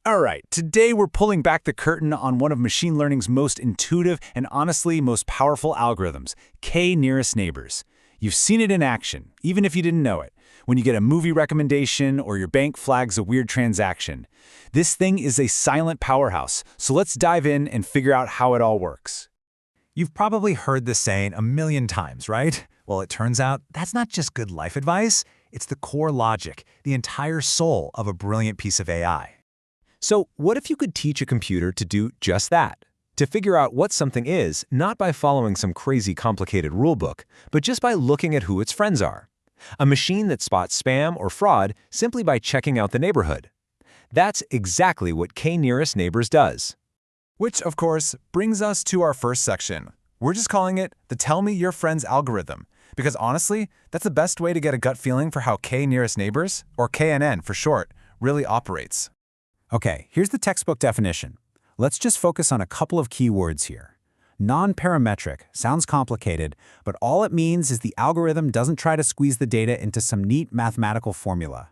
All right, today we're pulling back the curtain on one of machine learning's most intuitive and honestly most powerful algorithms, K-nearest neighbors. You've seen it in action, even if you didn't know it, when you get a movie recommendation or your bank flags a weird transaction. This thing is a silent powerhouse, so let's dive in and figure out how it all works. You've probably heard this saying a million times, right? Well, it turns out that's not just good life advice, it's the core logic, the entire soul of a brilliant piece of AI. So what if you could teach a computer to do just that? To figure out what something is, not by following some crazy complicated rulebook, but just by looking at who its friends are. A machine that spots spam or fraud simply by checking out the neighborhood. That's exactly what K-nearest neighbors does. Which, of course, brings us to our first section. We're just calling it the Tell Me Your Friends algorithm, because honestly, that's the best way to get a gut feeling for how K-nearest neighbors, or KNN for short, really operates. Okay, here's the textbook definition. Let's just focus on a couple of key words here. Non-parametric sounds complicated, but all it means is the algorithm doesn't try to squeeze the data into some neat mathematical formula.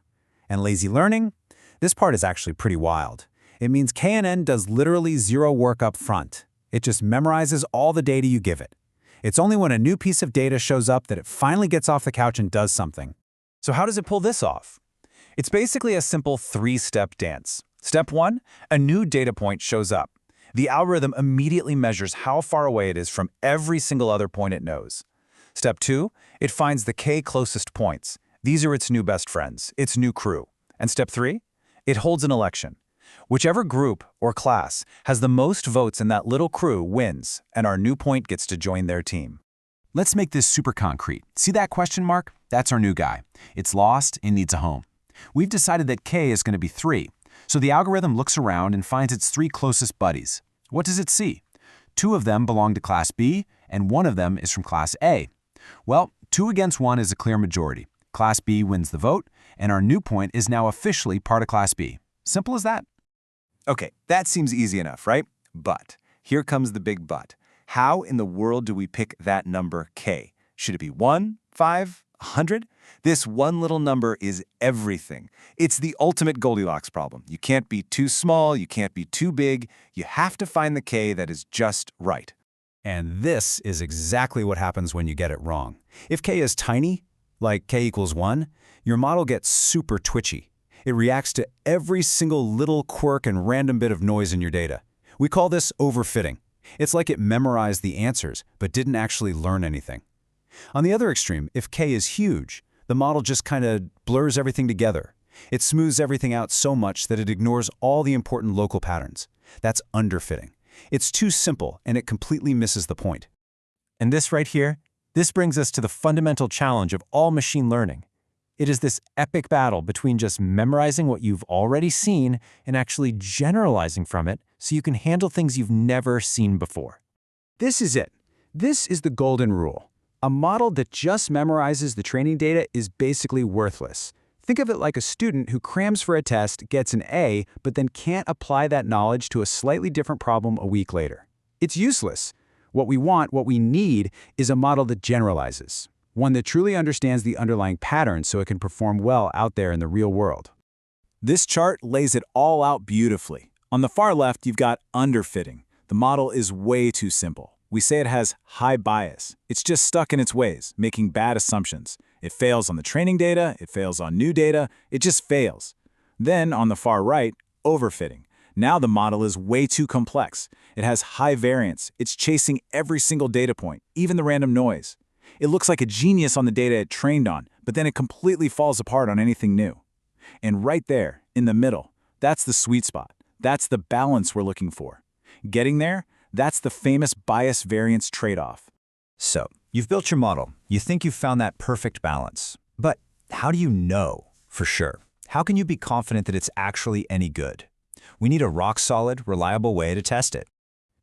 And lazy learning? This part is actually pretty wild. It means KNN does literally zero work up front. It just memorizes all the data you give it. It's only when a new piece of data shows up that it finally gets off the couch and does something. So how does it pull this off? It's basically a simple three-step dance. Step 1, a new data point shows up. The algorithm immediately measures how far away it is from every single other point it knows. Step 2, it finds the K closest points. These are its new best friends, its new crew. And step 3, it holds an election. Whichever group or class has the most votes in that little crew wins, and our new point gets to join their team. Let's make this super concrete. See that question mark? That's our new guy. It's lost and needs a home. We've decided that K is going to be 3. So the algorithm looks around and finds its 3 closest buddies. What does it see? 2 of them belong to Class B, and 1 of them is from Class A. Well, 2 against 1 is a clear majority. Class B wins the vote, and our new point is now officially part of Class B. Simple as that. Okay, that seems easy enough, right? But here comes the big but. How in the world do we pick that number K? Should it be 1, 5, 100? This one little number is everything. It's the ultimate Goldilocks problem. You can't be too small, you can't be too big. You have to find the K that is just right. And this is exactly what happens when you get it wrong. If K is tiny, like K equals 1, your model gets super twitchy. It reacts to every single little quirk and random bit of noise in your data. We call this overfitting. It's like it memorized the answers, but didn't actually learn anything. On the other extreme, if K is huge, the model just kind of blurs everything together. It smooths everything out so much that it ignores all the important local patterns. That's underfitting. It's too simple, and it completely misses the point. And this right here, this brings us to the fundamental challenge of all machine learning. It is this epic battle between just memorizing what you've already seen and actually generalizing from it so you can handle things you've never seen before. This is it. This is the golden rule. A model that just memorizes the training data is basically worthless. Think of it like a student who crams for a test, gets an A, but then can't apply that knowledge to a slightly different problem a week later. It's useless. What we need, is a model that generalizes. One that truly understands the underlying patterns so it can perform well out there in the real world. This chart lays it all out beautifully. On the far left, you've got underfitting. The model is way too simple. We say it has high bias. It's just stuck in its ways, making bad assumptions. It fails on the training data, it fails on new data, it just fails. Then, on the far right, overfitting. Now the model is way too complex. It has high variance. It's chasing every single data point, even the random noise. It looks like a genius on the data it trained on, but then it completely falls apart on anything new. And right there, in the middle, that's the sweet spot. That's the balance we're looking for. Getting there, that's the famous bias-variance trade-off. So, you've built your model. You think you've found that perfect balance. But how do you know for sure? How can you be confident that it's actually any good? We need a rock-solid, reliable way to test it.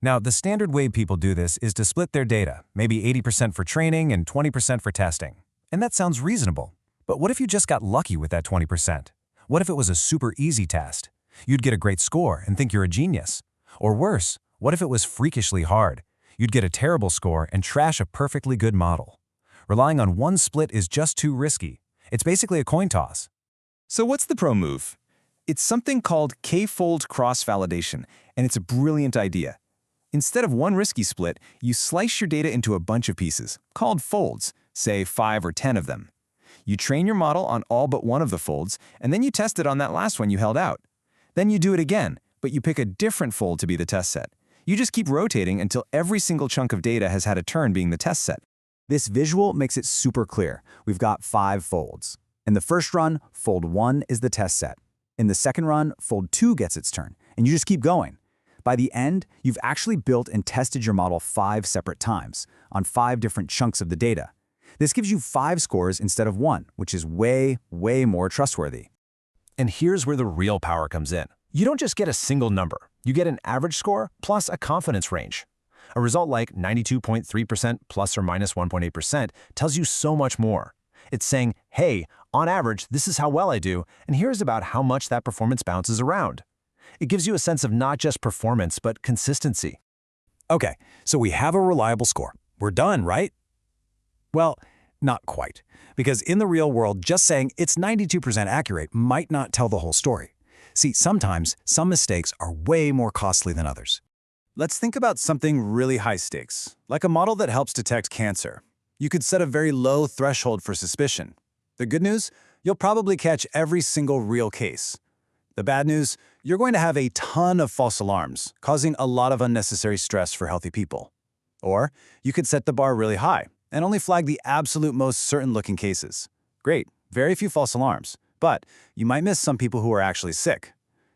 Now, the standard way people do this is to split their data, maybe 80% for training and 20% for testing. And that sounds reasonable. But what if you just got lucky with that 20%? What if it was a super easy test? You'd get a great score and think you're a genius. Or worse, what if it was freakishly hard? You'd get a terrible score and trash a perfectly good model. Relying on one split is just too risky. It's basically a coin toss. So what's the pro move? It's something called k-fold cross-validation, and it's a brilliant idea. Instead of one risky split, you slice your data into a bunch of pieces, called folds, say 5 or 10 of them. You train your model on all but one of the folds, and then you test it on that last one you held out. Then you do it again, but you pick a different fold to be the test set. You just keep rotating until every single chunk of data has had a turn being the test set. This visual makes it super clear. We've got 5 folds. In the first run, fold 1 is the test set. In the second run, fold 2 gets its turn, and you just keep going. By the end, you've actually built and tested your model 5 separate times, on 5 different chunks of the data. This gives you 5 scores instead of 1, which is way, way more trustworthy. And here's where the real power comes in. You don't just get a single number. You get an average score plus a confidence range. A result like 92.3% plus or minus 1.8% tells you so much more. It's saying, hey, on average, this is how well I do, and here's about how much that performance bounces around. It gives you a sense of not just performance, but consistency. Okay, so we have a reliable score. We're done, right? Well, not quite. Because in the real world, just saying it's 92% accurate might not tell the whole story. See, sometimes some mistakes are way more costly than others. Let's think about something really high stakes, like a model that helps detect cancer. You could set a very low threshold for suspicion. The good news? You'll probably catch every single real case. The bad news? You're going to have a ton of false alarms, causing a lot of unnecessary stress for healthy people. Or you could set the bar really high and only flag the absolute most certain-looking cases. Great, very few false alarms, but you might miss some people who are actually sick.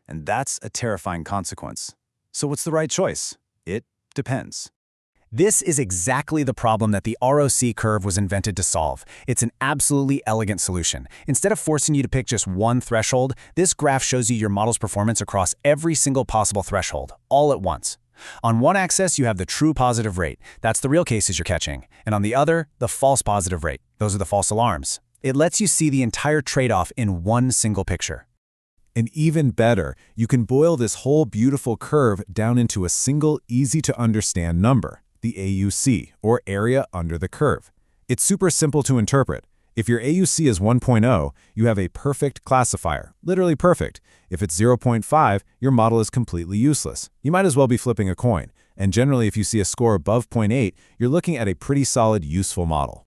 And that's a terrifying consequence. So what's the right choice? It depends. This is exactly the problem that the ROC curve was invented to solve. It's an absolutely elegant solution. Instead of forcing you to pick just one threshold, this graph shows you your model's performance across every single possible threshold, all at once. On one axis, you have the true positive rate. That's the real cases you're catching. And on the other, the false positive rate. Those are the false alarms. It lets you see the entire trade-off in one single picture. And even better, you can boil this whole beautiful curve down into a single, easy-to-understand number, the AUC, or area under the curve. It's super simple to interpret. If your AUC is 1.0, you have a perfect classifier, literally perfect. If it's 0.5, your model is completely useless. You might as well be flipping a coin. And generally, if you see a score above 0.8, you're looking at a pretty solid, useful model.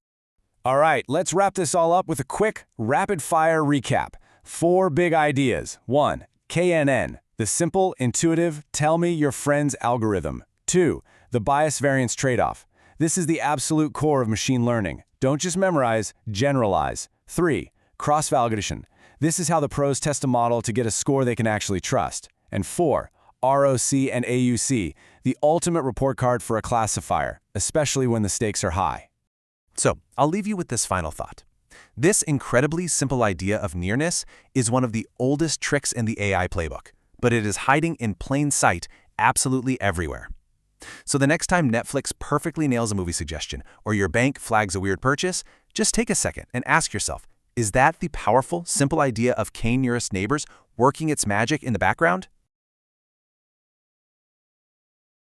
All right, let's wrap this all up with a quick, rapid-fire recap. 4 big ideas. 1. KNN, the simple, intuitive, tell me your friend's algorithm. 2. The bias variance trade-off. This is the absolute core of machine learning. Don't just memorize, generalize. 3. Cross-validation. This is how the pros test a model to get a score they can actually trust. And 4. ROC and AUC, the ultimate report card for a classifier, especially when the stakes are high. So, I'll leave you with this final thought. This incredibly simple idea of nearness is one of the oldest tricks in the AI playbook, but it is hiding in plain sight absolutely everywhere. So the next time Netflix perfectly nails a movie suggestion or your bank flags a weird purchase, just take a second and ask yourself, is that the powerful, simple idea of k-nearest neighbors working its magic in the background?